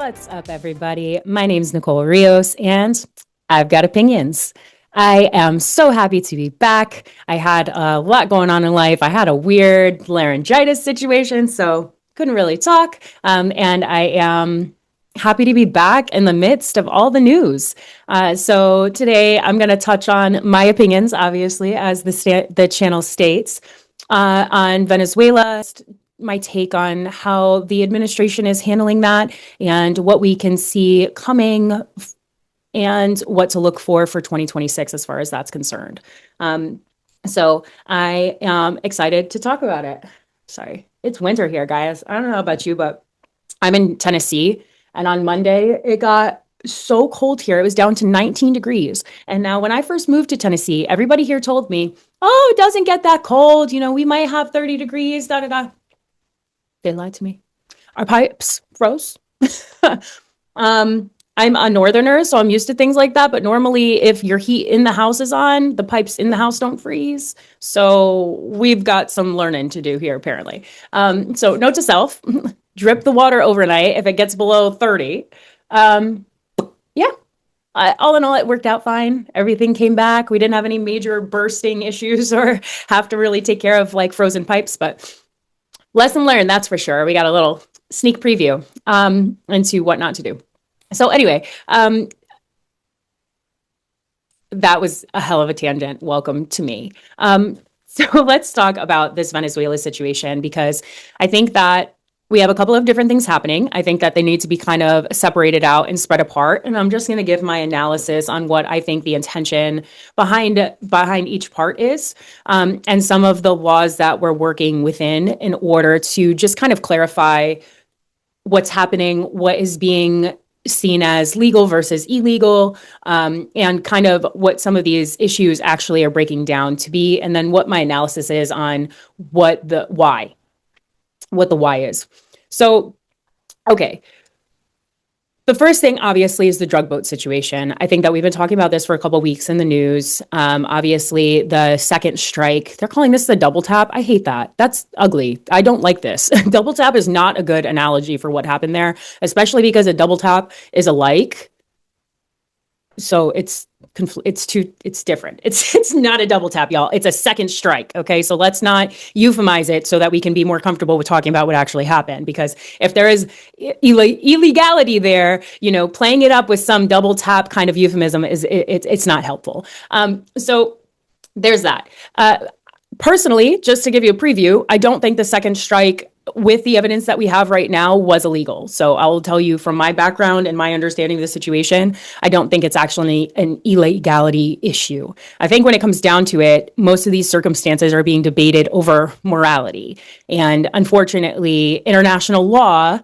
What's up, everybody? My name is Nicole Rios, and I've got opinions. I am so happy to be back. I had a lot going on in life. I had a weird laryngitis situation, so couldn't really talk. And I am happy to be back in the midst of all the news. So today I'm going to touch on my opinions, obviously, as the channel states, on Venezuela, my take on how the administration is handling that and what we can see coming and what to look for 2026 as far as that's concerned. So I am excited to talk about it. Sorry, it's winter here, guys. I don't know about you, but I'm in Tennessee, and on Monday it got so cold here. It was down to 19 degrees. And now when I first moved to Tennessee, everybody here told me, oh, it doesn't get that cold. You know, we might have 30 degrees, da da da. They lied to me. Our pipes froze. I'm a northerner, so I'm used to things like that. But normally, if your heat in the house is on, the pipes in the house don't freeze. So we've got some learning to do here, apparently. So note to self, drip the water overnight if it gets below 30. Yeah. All in all, it worked out fine. Everything came back. We didn't have any major bursting issues or have to really take care of like frozen pipes, but lesson learned, that's for sure. We got a little sneak preview into what not to do. So anyway, that was a hell of a tangent. Welcome to me. So let's talk about this Venezuela situation, because I think that we have a couple of different things happening. I think that they need to be kind of separated out and spread apart. And I'm just going to give my analysis on what I think the intention behind each part is, and some of the laws that we're working within in order to just kind of clarify what's happening, what is being seen as legal versus illegal, and kind of what some of these issues actually are breaking down to be, and then what my analysis is on what the why is. So, okay. The first thing, obviously, is the drug boat situation. I think that we've been talking about this for a couple of weeks in the news. Obviously, the second strike, they're calling this the double tap. I hate that. That's ugly. I don't like this. Double tap is not a good analogy for what happened there, especially because a double tap is alike. So it's different. It's not a double tap, y'all. It's a second strike. Okay. So let's not euphemize it so that we can be more comfortable with talking about what actually happened. Because if there is illegality there, you know, playing it up with some double tap kind of euphemism it's not helpful. So there's that. Personally, just to give you a preview, I don't think the second strike, with the evidence that we have right now, was illegal. So I will tell you from my background and my understanding of the situation, I don't think it's actually an illegality issue. I think when it comes down to it, most of these circumstances are being debated over morality. And unfortunately, international law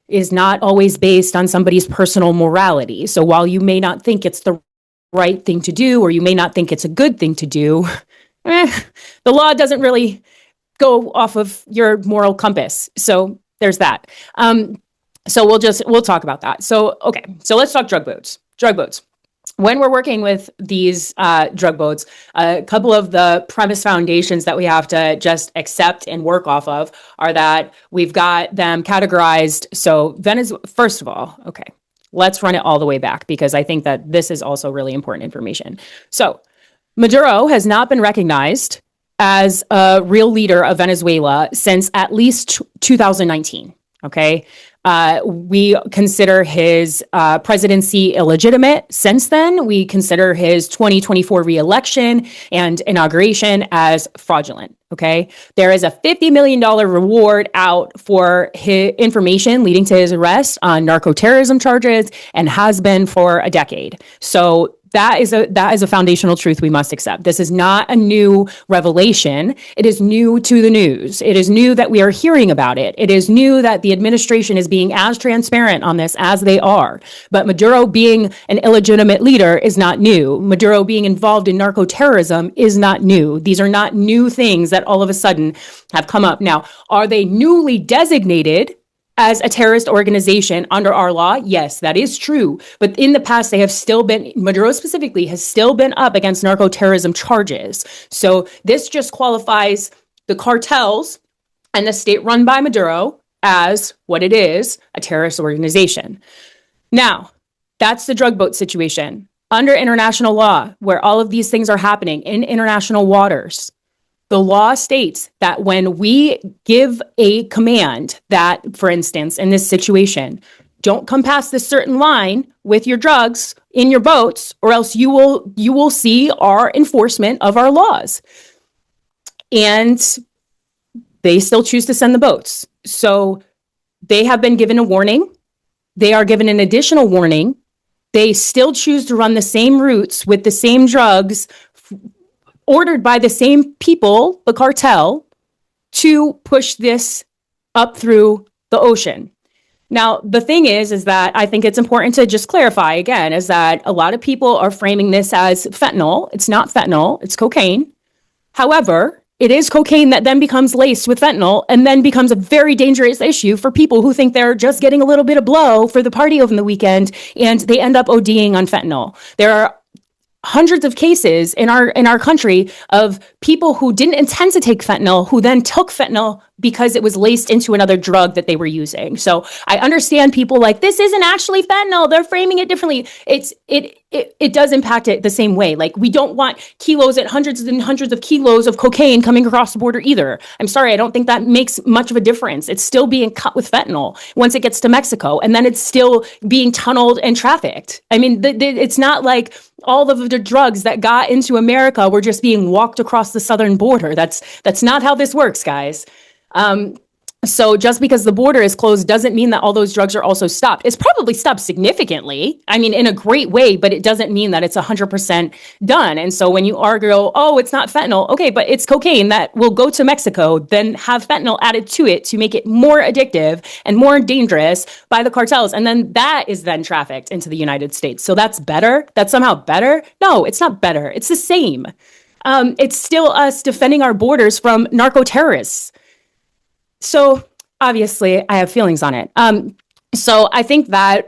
is not always based on somebody's personal morality. So while you may not think it's the right thing to do, or you may not think it's a good thing to do, the law doesn't really go off of your moral compass. So there's that. So we'll talk about that. So, okay. So let's talk drug boats. When we're working with these drug boats, a couple of the premise foundations that we have to just accept and work off of are that we've got them categorized. So Venezuela, first of all, okay, let's run it all the way back, because I think that this is also really important information. So Maduro has not been recognized as a real leader of Venezuela since at least 2019. Okay. We consider his presidency illegitimate since then. We consider his 2024 reelection and inauguration as fraudulent. Okay. There is a $50 million reward out for his information leading to his arrest on narco-terrorism charges, and has been for a decade. So that is a foundational truth we must accept. This is not a new revelation. It is new to the news. It is new that we are hearing about it. It is new that the administration is being as transparent on this as they are. But Maduro being an illegitimate leader is not new. Maduro being involved in narco-terrorism is not new. These are not new things that all of a sudden have come up. Now, are they newly designated as a terrorist organization under our law? Yes, that is true. But in the past, they have still been, Maduro specifically, has still been up against narco-terrorism charges. So this just qualifies the cartels and the state run by Maduro as what it is, a terrorist organization. Now, that's the drug boat situation. Under international law, where all of these things are happening in international waters, the law states that when we give a command that, for instance, in this situation, don't come past this certain line with your drugs in your boats, or else you will see our enforcement of our laws. And they still choose to send the boats. So they have been given a warning. They are given an additional warning. They still choose to run the same routes with the same drugs ordered by the same people, the cartel, to push this up through the ocean. Now, the thing is that I think it's important to just clarify again, is that a lot of people are framing this as fentanyl. It's not fentanyl, it's cocaine. However, it is cocaine that then becomes laced with fentanyl and then becomes a very dangerous issue for people who think they're just getting a little bit of blow for the party over the weekend, and they end up ODing on fentanyl. There are hundreds of cases in our country of people who didn't intend to take fentanyl, who then took fentanyl because it was laced into another drug that they were using. So I understand people like, this isn't actually fentanyl, they're framing it differently. It does impact it the same way. Like, we don't want kilos and hundreds of kilos of cocaine coming across the border either. I'm sorry, I don't think that makes much of a difference. It's still being cut with fentanyl once it gets to Mexico, and then it's still being tunneled and trafficked. I mean, it's not like all of the drugs that got into America were just being walked across the southern border. That's not how this works, guys. So just because the border is closed doesn't mean that all those drugs are also stopped. It's probably stopped significantly, I mean, in a great way, but it doesn't mean that it's 100% done. And so when you argue, oh, it's not fentanyl, okay, but it's cocaine that will go to Mexico, then have fentanyl added to it to make it more addictive and more dangerous by the cartels. And then that is then trafficked into the United States. So that's better? That's somehow better? No, it's not better. It's the same. It's still us defending our borders from narco-terrorists. So obviously I have feelings on it. So I think that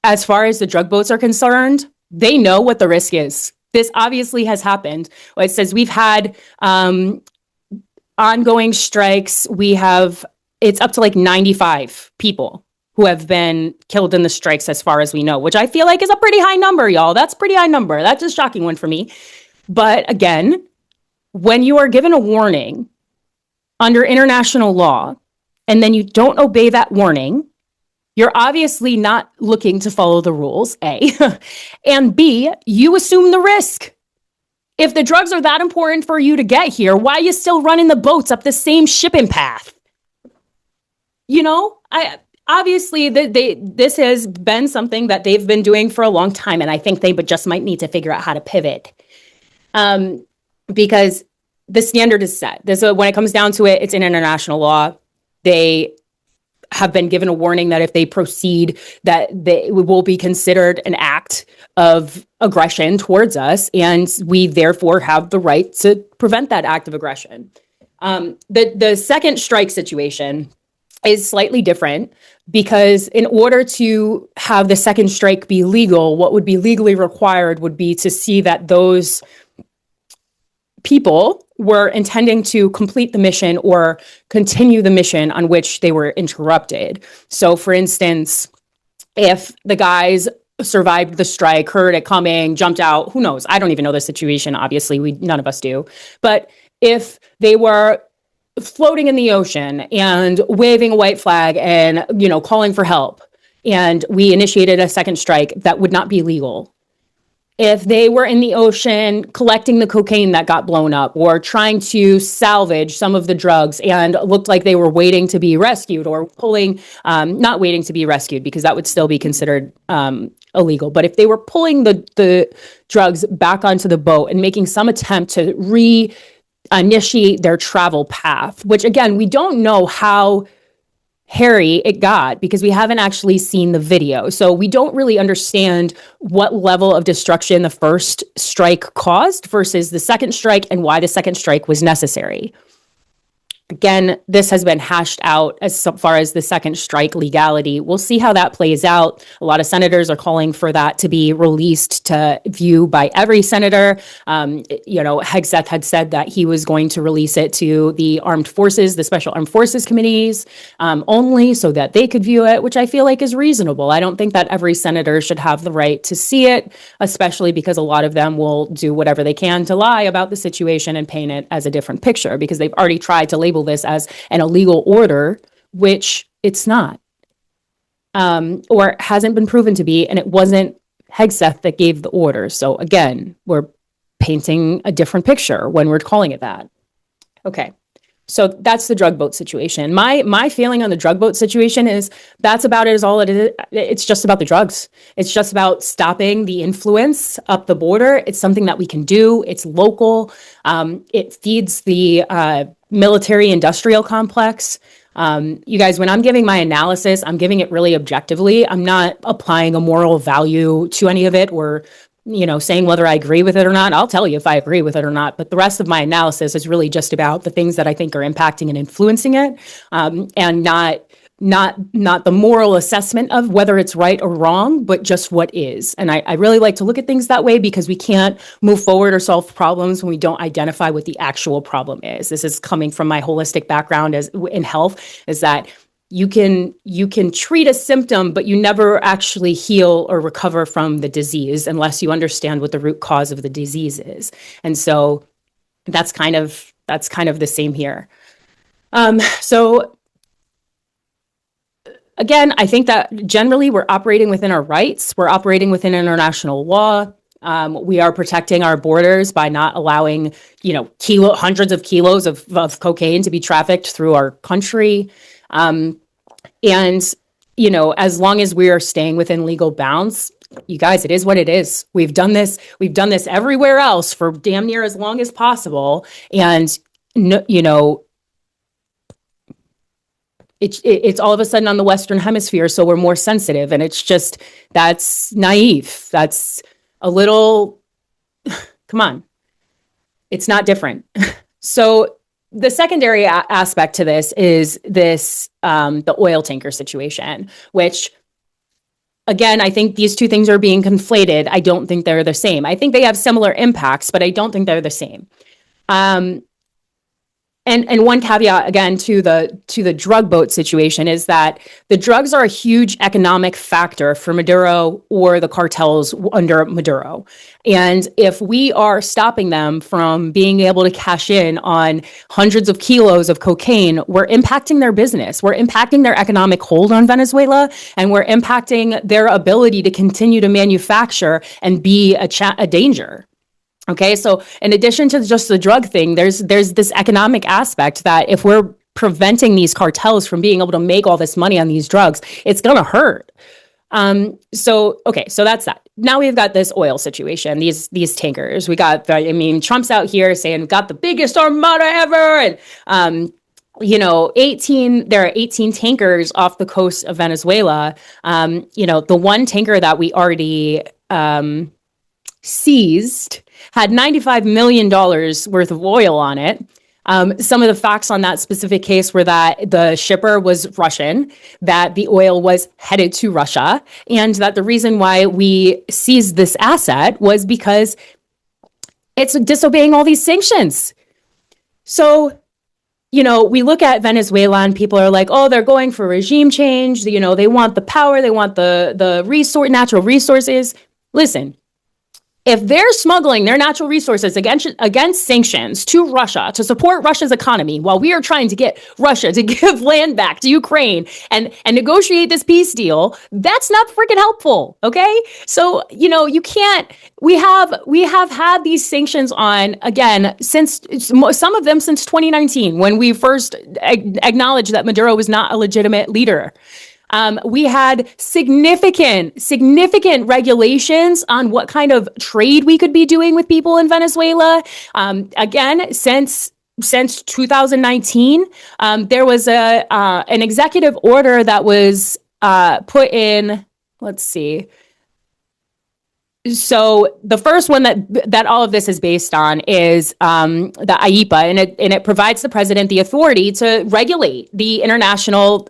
as far as the drug boats are concerned, they know what the risk is. This obviously has happened. It says we've had ongoing strikes. It's up to like 95 people who have been killed in the strikes as far as we know, which I feel like is a pretty high number, y'all. That's a pretty high number. That's a shocking one for me. But again, when you are given a warning under international law, and then you don't obey that warning, you're obviously not looking to follow the rules, A. And B, you assume the risk. If the drugs are that important for you to get here, why are you still running the boats up the same shipping path? You know, obviously this has been something that they've been doing for a long time, and I think they just might need to figure out how to pivot. Because the standard is set. When it comes down to it, it's in international law. They have been given a warning that if they proceed, that it will be considered an act of aggression towards us, and we therefore have the right to prevent that act of aggression. The second strike situation is slightly different, because in order to have the second strike be legal, what would be legally required would be to see that those people were intending to complete the mission or continue the mission on which they were interrupted. So, for instance, if the guys survived the strike, heard it coming, jumped out, who knows? I don't even know the situation. Obviously, none of us do. But if they were floating in the ocean and waving a white flag and, calling for help, and we initiated a second strike, that would not be legal. If they were in the ocean collecting the cocaine that got blown up, or trying to salvage some of the drugs and looked like they were waiting to be rescued, or pulling, not waiting to be rescued because that would still be considered illegal. But if they were pulling the drugs back onto the boat and making some attempt to reinitiate their travel path, which again, we don't know how hairy it got because we haven't actually seen the video. So we don't really understand what level of destruction the first strike caused versus the second strike and why the second strike was necessary. Again, this has been hashed out as far as the second strike legality. We'll see how that plays out. A lot of senators are calling for that to be released to view by every senator. Hegseth had said that he was going to release it to the armed forces, the special armed forces committees, only so that they could view it, which I feel like is reasonable. I don't think that every senator should have the right to see it, especially because a lot of them will do whatever they can to lie about the situation and paint it as a different picture because they've already tried to label this as an illegal order, which it's not, or hasn't been proven to be, and it wasn't Hegseth that gave the order. So again, we're painting a different picture when we're calling it that. Okay. So that's the drug boat situation. My feeling on the drug boat situation is that's about it is all it is. It's just about the drugs. It's just about stopping the influence up the border. It's something that we can do. It's local. It feeds the military industrial complex. You guys, when I'm giving my analysis, I'm giving it really objectively. I'm not applying a moral value to any of it or saying whether I agree with it or not. I'll tell you if I agree with it or not. But the rest of my analysis is really just about the things that I think are impacting and influencing it, and not the moral assessment of whether it's right or wrong, but just what is. And I really like to look at things that way because we can't move forward or solve problems when we don't identify what the actual problem is. This is coming from my holistic background as in health, is that you can treat a symptom, but you never actually heal or recover from the disease unless you understand what the root cause of the disease is. And so that's kind of the same here. So again, I think that generally we're operating within our rights. We're operating within international law. We are protecting our borders by not allowing, hundreds of kilos of cocaine to be trafficked through our country. And, as long as we are staying within legal bounds, you guys, it is what it is. We've done this everywhere else for damn near as long as possible. And, it's all of a sudden on the Western Hemisphere, so we're more sensitive. And it's just, that's naive. That's a little, come on. It's not different. So the secondary aspect to this is the oil tanker situation, which, again, I think these two things are being conflated. I don't think they're the same. I think they have similar impacts, but I don't think they're the same. And one caveat again to the drug boat situation is that the drugs are a huge economic factor for Maduro or the cartels under Maduro. And if we are stopping them from being able to cash in on hundreds of kilos of cocaine, we're impacting their business. We're impacting their economic hold on Venezuela, and we're impacting their ability to continue to manufacture and be a danger. Okay, so in addition to just the drug thing, there's this economic aspect that if we're preventing these cartels from being able to make all this money on these drugs, it's gonna hurt. So that's that. Now we've got this oil situation, these tankers. We got Trump's out here saying we've got the biggest armada ever, and there are 18 tankers off the coast of Venezuela. The one tanker that we already seized had $95 million worth of oil on it. Some of the facts on that specific case were that the shipper was Russian, that the oil was headed to Russia, and that the reason why we seized this asset was because it's disobeying all these sanctions. So, we look at Venezuela and people are like, oh, they're going for regime change. They want the power. They want the natural resources. Listen, if they're smuggling their natural resources against sanctions to Russia to support Russia's economy while we are trying to get Russia to give land back to Ukraine and negotiate this peace deal, that's not freaking helpful. Okay. So, you can't, we have had these sanctions on again, since some of them since 2019, when we first acknowledged that Maduro was not a legitimate leader. We had significant regulations on what kind of trade we could be doing with people in Venezuela. Again, since 2019, there was an executive order that was put in. Let's see. So the first one that all of this is based on is the IEPA, and it provides the president the authority to regulate the international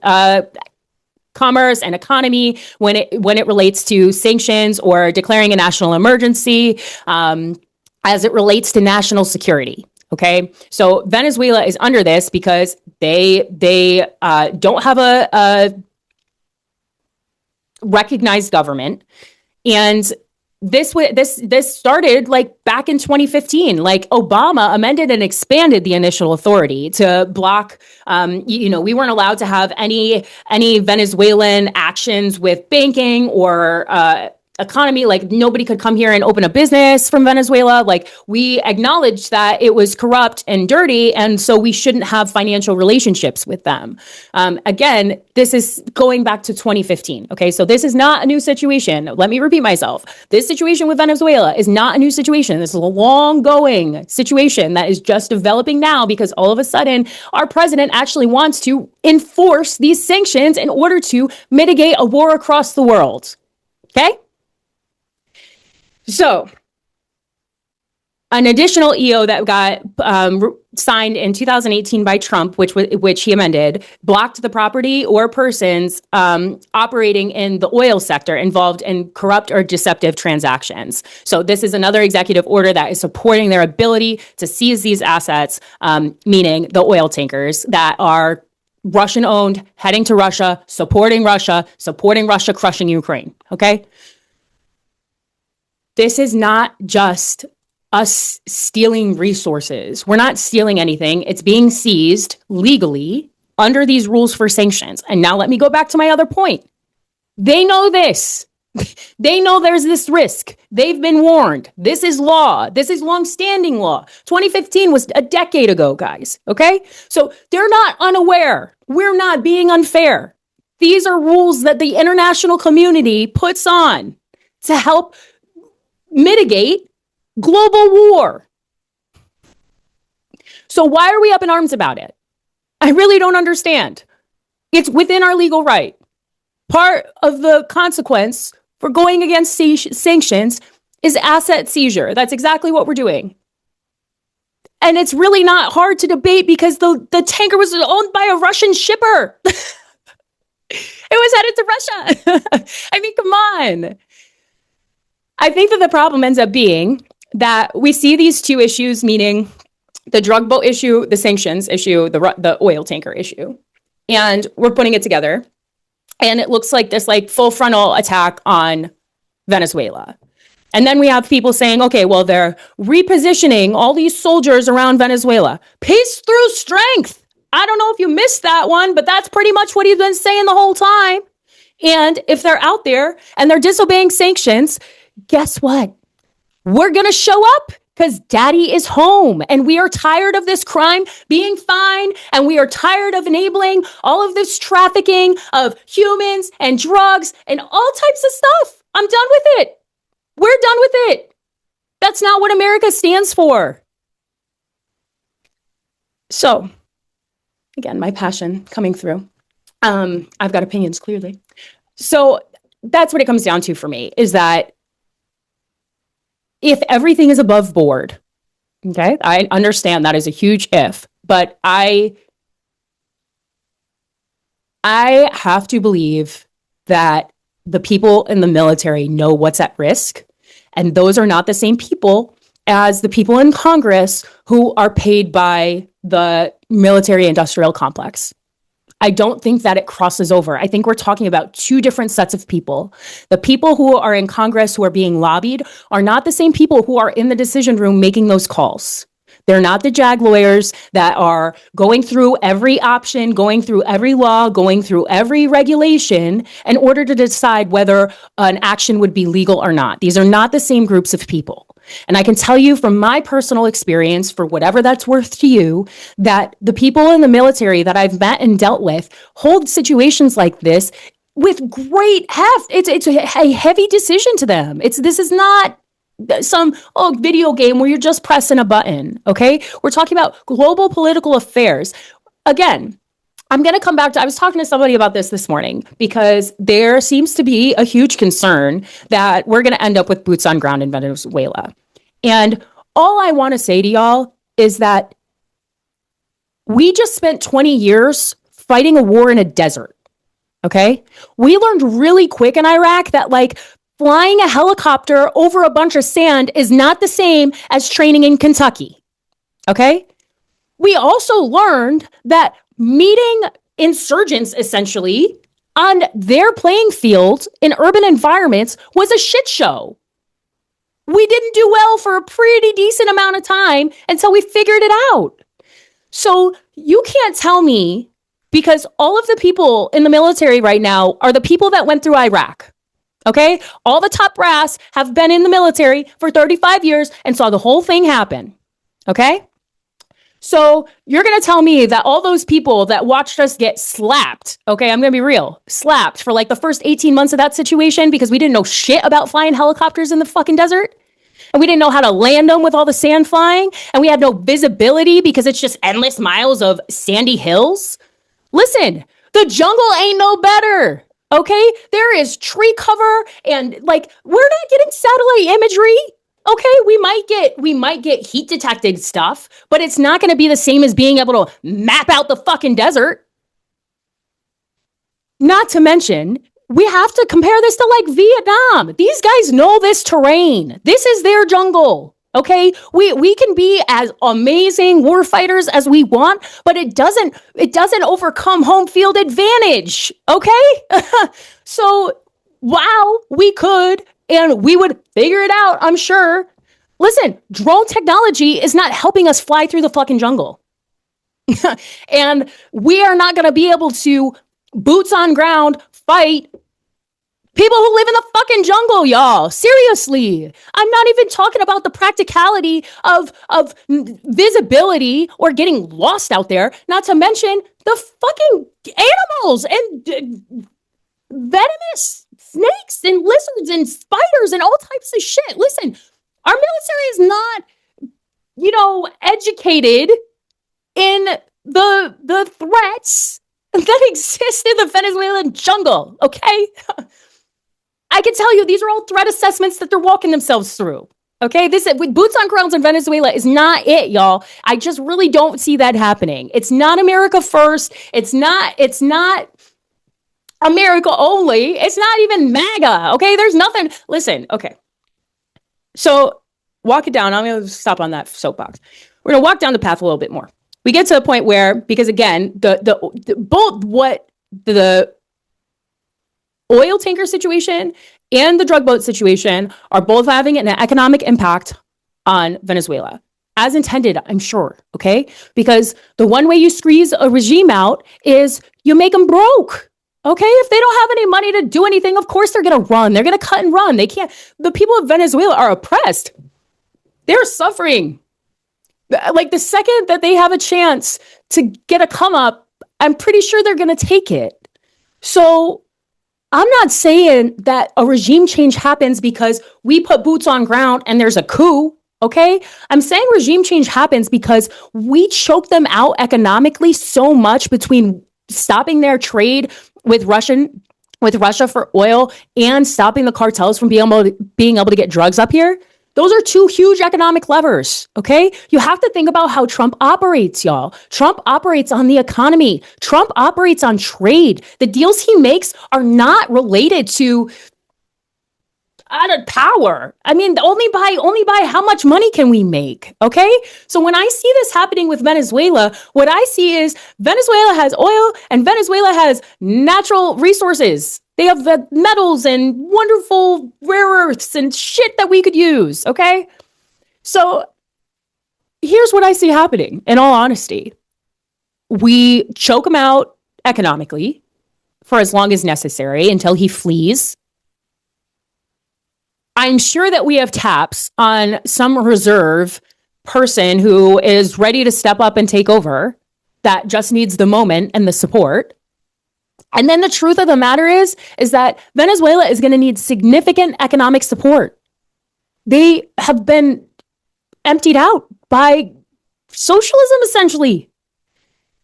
commerce and economy when it relates to sanctions or declaring a national emergency, as it relates to national security. Okay, so Venezuela is under this because they don't have a recognized government, and this started like back in 2015. Like Obama amended and expanded the initial authority to block. We weren't allowed to have any Venezuelan actions with banking or economy. Like nobody could come here and open a business from Venezuela. Like we acknowledged that it was corrupt and dirty, and so we shouldn't have financial relationships with them. Again, this is going back to 2015. Okay, so this is not a new situation. Let me repeat myself. This situation with Venezuela is not a new situation. This is a long-going situation that is just developing now because all of a sudden our president actually wants to enforce these sanctions in order to mitigate a war across the world. Okay? So, an additional EO that got signed in 2018 by Trump, which he amended, blocked the property or persons operating in the oil sector involved in corrupt or deceptive transactions. So this is another executive order that is supporting their ability to seize these assets, meaning the oil tankers that are Russian-owned, heading to Russia, supporting Russia, crushing Ukraine. Okay? This is not just us stealing resources. We're not stealing anything. It's being seized legally under these rules for sanctions. And now let me go back to my other point. They know this. They know there's this risk. They've been warned. This is law. This is longstanding law. 2015 was a decade ago, guys. Okay? So they're not unaware. We're not being unfair. These are rules that the international community puts on to help mitigate global war. So why are we up in arms about it? I really don't understand. It's within our legal right. Part of the consequence for going against sanctions is asset seizure. That's exactly what we're doing. And it's really not hard to debate because the tanker was owned by a Russian shipper. It was headed to Russia. I mean, come on. I think that the problem ends up being that we see these two issues, meaning the drug boat issue, the sanctions issue, the oil tanker issue, and we're putting it together. And it looks like this full frontal attack on Venezuela. And then we have people saying, okay, well, they're repositioning all these soldiers around Venezuela. Peace through strength. I don't know if you missed that one, but that's pretty much what he's been saying the whole time. And if they're out there and they're disobeying sanctions, guess what? We're going to show up because daddy is home and we are tired of this crime being fine. And we are tired of enabling all of this trafficking of humans and drugs and all types of stuff. I'm done with it. We're done with it. That's not what America stands for. So, again, my passion coming through. I've got opinions, clearly. So that's what it comes down to for me, is that if everything is above board, okay, I understand that is a huge if, but I have to believe that the people in the military know what's at risk, and those are not the same people as the people in Congress who are paid by the military industrial complex. I don't think that it crosses over. I think we're talking about two different sets of people. The people who are in Congress who are being lobbied are not the same people who are in the decision room making those calls. They're not the JAG lawyers that are going through every option, going through every law, going through every regulation in order to decide whether an action would be legal or not. These are not the same groups of people. And I can tell you from my personal experience, for whatever that's worth to you, that the people in the military that I've met and dealt with hold situations like this with great heft. It's a heavy decision to them. This is not some video game where you're just pressing a button, okay? We're talking about global political affairs. Again, I'm going to come back to, I was talking to somebody about this morning because there seems to be a huge concern that we're going to end up with boots on ground in Venezuela. And all I want to say to y'all is that we just spent 20 years fighting a war in a desert. Okay. We learned really quick in Iraq that like flying a helicopter over a bunch of sand is not the same as training in Kentucky. Okay. We also learned that meeting insurgents essentially on their playing field in urban environments was a shit show. We didn't do well for a pretty decent amount of time until we figured it out. So you can't tell me, because all of the people in the military right now are the people that went through Iraq. Okay? All the top brass have been in the military for 35 years and saw the whole thing happen. Okay? So you're going to tell me that all those people that watched us get slapped, okay, I'm going to be real, slapped for like the first 18 months of that situation because we didn't know shit about flying helicopters in the fucking desert? And we didn't know how to land them with all the sand flying? And we had no visibility because it's just endless miles of sandy hills? Listen, the jungle ain't no better, okay? There is tree cover and like, we're not getting satellite imagery. Okay, we might get heat detected stuff, but it's not going to be the same as being able to map out the fucking desert. Not to mention, we have to compare this to like Vietnam. These guys know this terrain. This is their jungle. Okay, we can be as amazing war fighters as we want, but it doesn't overcome home field advantage. Okay, so wow, we could. And we would figure it out, I'm sure. Listen, drone technology is not helping us fly through the fucking jungle. And we are not going to be able to boots on ground fight people who live in the fucking jungle, y'all. Seriously. I'm not even talking about the practicality of visibility or getting lost out there. Not to mention the fucking animals and venomous snakes and lizards and spiders and all types of shit. Listen, our military is not, educated in the threats that exist in the Venezuelan jungle, okay? I can tell you, these are all threat assessments that they're walking themselves through. Okay, this with boots on ground in Venezuela is not it, y'all. I just really don't see that happening. It's not America first. It's not America only. It's not even MAGA. Okay, there's nothing. Listen, okay. So walk it down. I'm going to stop on that soapbox. We're going to walk down the path a little bit more. We get to a point where, because again, both what the oil tanker situation and the drug boat situation are both having an economic impact on Venezuela. As intended, I'm sure, okay? Because the one way you squeeze a regime out is you make them broke. Okay, if they don't have any money to do anything, of course they're going to run. They're going to cut and run. They can't. The people of Venezuela are oppressed. They're suffering. Like the second that they have a chance to get a come up, I'm pretty sure they're going to take it. So I'm not saying that a regime change happens because we put boots on ground and there's a coup. Okay, I'm saying regime change happens because we choke them out economically so much between stopping their trade with Russia for oil and stopping the cartels from being able to get drugs up here. Those are two huge economic levers, okay? You have to think about how Trump operates, y'all. Trump operates on the economy. Trump operates on trade. The deals he makes are not related to power. I mean, only by how much money can we make, okay? So when I see this happening with Venezuela, what I see is Venezuela has oil and Venezuela has natural resources. They have the metals and wonderful rare earths and shit that we could use, okay? So here's what I see happening, in all honesty. We choke him out economically for as long as necessary until he flees. I'm sure that we have taps on some reserve person who is ready to step up and take over that just needs the moment and the support. And then the truth of the matter is that Venezuela is going to need significant economic support. They have been emptied out by socialism, essentially.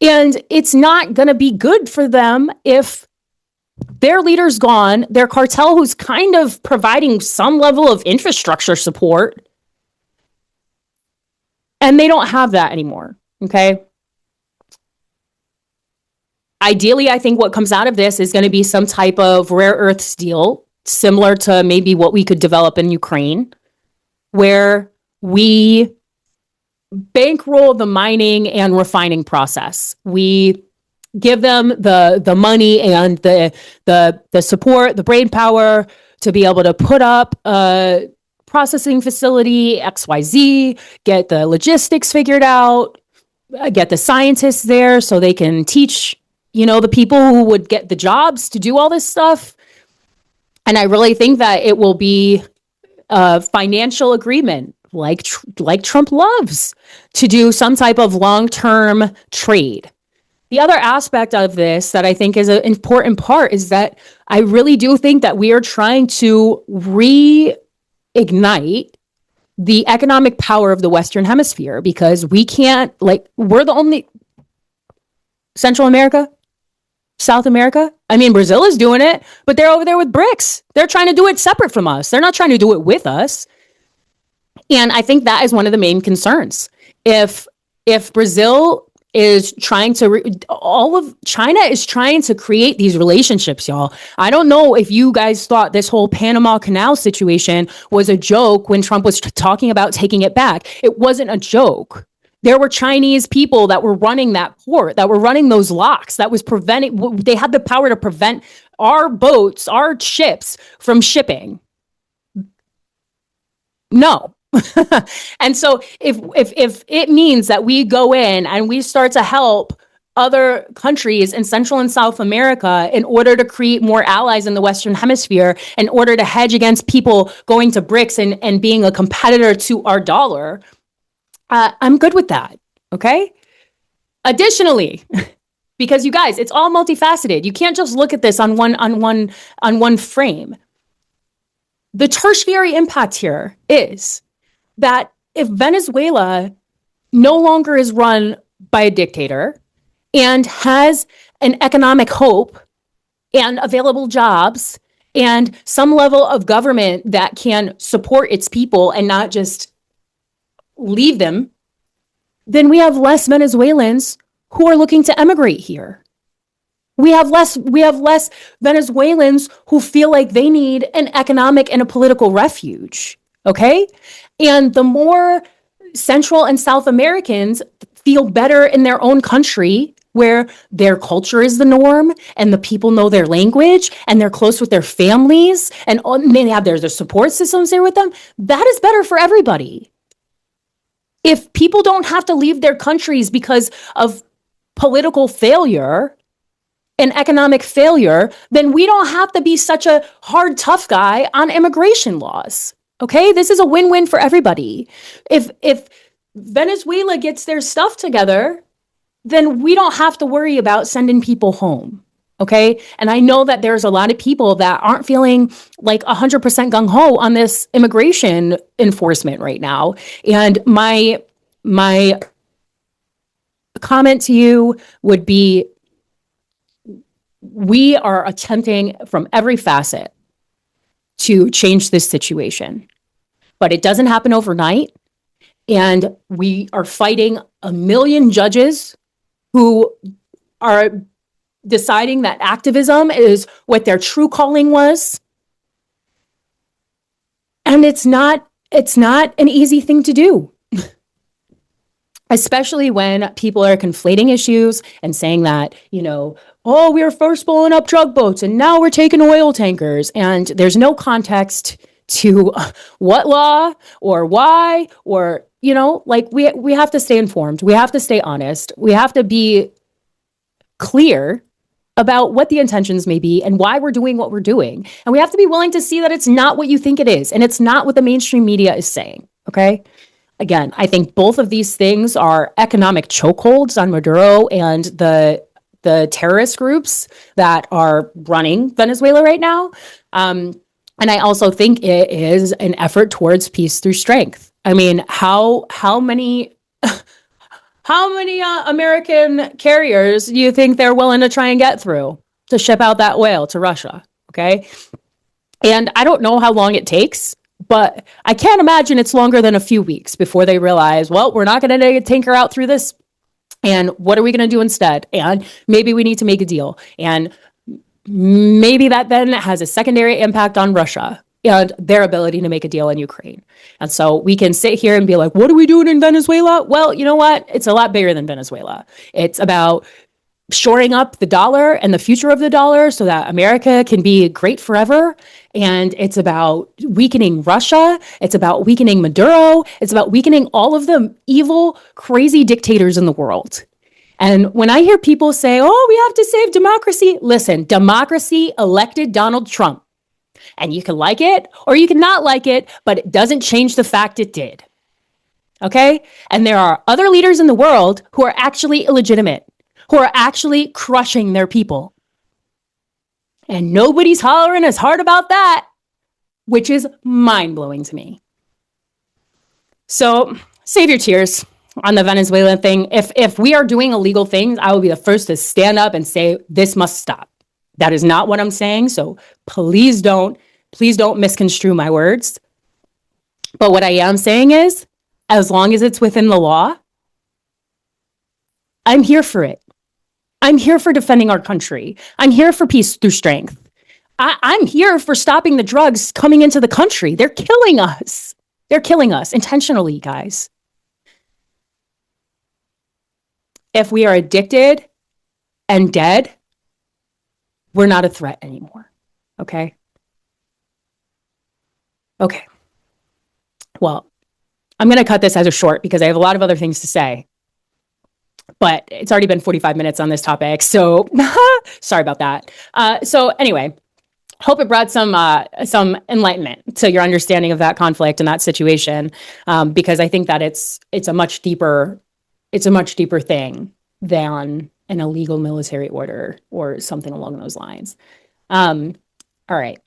And it's not going to be good for them if their leader's gone, their cartel, who's kind of providing some level of infrastructure support, and they don't have that anymore. Okay. Ideally, I think what comes out of this is going to be some type of rare earths deal, similar to maybe what we could develop in Ukraine, where we bankroll the mining and refining process. We give them the money and the support, the brain power to be able to put up a processing facility XYZ, get the logistics figured out, get the scientists there so they can teach, the people who would get the jobs to do all this stuff. And I really think that it will be a financial agreement like Trump loves to do some type of long-term trade. The other aspect of this that I think is an important part is that I really do think that we are trying to reignite the economic power of the Western Hemisphere, because we can't, we're the only Central America, South America. I mean, Brazil is doing it, but they're over there with BRICS. They're trying to do it separate from us. They're not trying to do it with us. And I think that is one of the main concerns. If Brazil is trying to, all of China is trying to create these relationships, y'all. I don't know if you guys thought this whole Panama Canal situation was a joke when Trump was talking about taking it back. It wasn't a joke. There were Chinese people that were running that port, that were running those locks, that was preventing, they had the power to prevent our boats, our ships from shipping. No. And so if it means that we go in and we start to help other countries in Central and South America in order to create more allies in the Western Hemisphere, in order to hedge against people going to BRICS and being a competitor to our dollar, I'm good with that. Okay. Additionally, because you guys, it's all multifaceted. You can't just look at this on one frame. The tertiary impact here is that if Venezuela no longer is run by a dictator and has an economic hope and available jobs and some level of government that can support its people and not just leave them, then we have less Venezuelans who are looking to emigrate here. We have less Venezuelans who feel like they need an economic and a political refuge. Okay? And the more Central and South Americans feel better in their own country, where their culture is the norm and the people know their language and they're close with their families and they have their support systems there with them, that is better for everybody. If people don't have to leave their countries because of political failure and economic failure, then we don't have to be such a hard, tough guy on immigration laws. Okay, this is a win-win for everybody. If Venezuela gets their stuff together, then we don't have to worry about sending people home. Okay, and I know that there's a lot of people that aren't feeling like 100% gung-ho on this immigration enforcement right now. And my comment to you would be, we are attempting from every facet to change this situation, but it doesn't happen overnight. And we are fighting a million judges who are deciding that activism is what their true calling was. And it's not an easy thing to do, especially when people are conflating issues and saying that, oh, we were first blowing up drug boats and now we're taking oil tankers. And there's no context to what law or why, or, we have to stay informed. We have to stay honest. We have to be clear about what the intentions may be and why we're doing what we're doing. And we have to be willing to see that it's not what you think it is. And it's not what the mainstream media is saying. Okay. Again, I think both of these things are economic chokeholds on Maduro and the terrorist groups that are running Venezuela right now. And I also think it is an effort towards peace through strength. I mean, how many How many American carriers do you think they're willing to try and get through to ship out that whale to Russia? Okay. And I don't know how long it takes, but I can't imagine it's longer than a few weeks before they realize, well, we're not going to tanker out through this. And what are we going to do instead? And maybe we need to make a deal. And maybe that then has a secondary impact on Russia and their ability to make a deal in Ukraine. And so we can sit here and be like, what are we doing in Venezuela? Well, you know what? It's a lot bigger than Venezuela. It's about shoring up the dollar and the future of the dollar so that America can be great forever. And it's about weakening Russia. It's about weakening Maduro. It's about weakening all of the evil, crazy dictators in the world. And when I hear people say, oh, we have to save democracy, listen, democracy elected Donald Trump. And you can like it or you can not like it, but it doesn't change the fact it did. Okay? And there are other leaders in the world who are actually illegitimate, who are actually crushing their people. And nobody's hollering as hard about that, which is mind-blowing to me. So save your tears on the Venezuela thing. If we are doing illegal things, I will be the first to stand up and say, this must stop. That is not what I'm saying. So please don't misconstrue my words. But what I am saying is, as long as it's within the law, I'm here for it. I'm here for defending our country. I'm here for peace through strength. I'm here for stopping the drugs coming into the country. They're killing us. They're killing us intentionally, guys. If we are addicted and dead, we're not a threat anymore. Okay? Okay. Well, I'm going to cut this as a short because I have a lot of other things to say. But it's already been 45 minutes on this topic, so sorry about that. So anyway, hope it brought some enlightenment to your understanding of that conflict and that situation, because I think that it's a much deeper thing than an illegal military order or something along those lines. All right.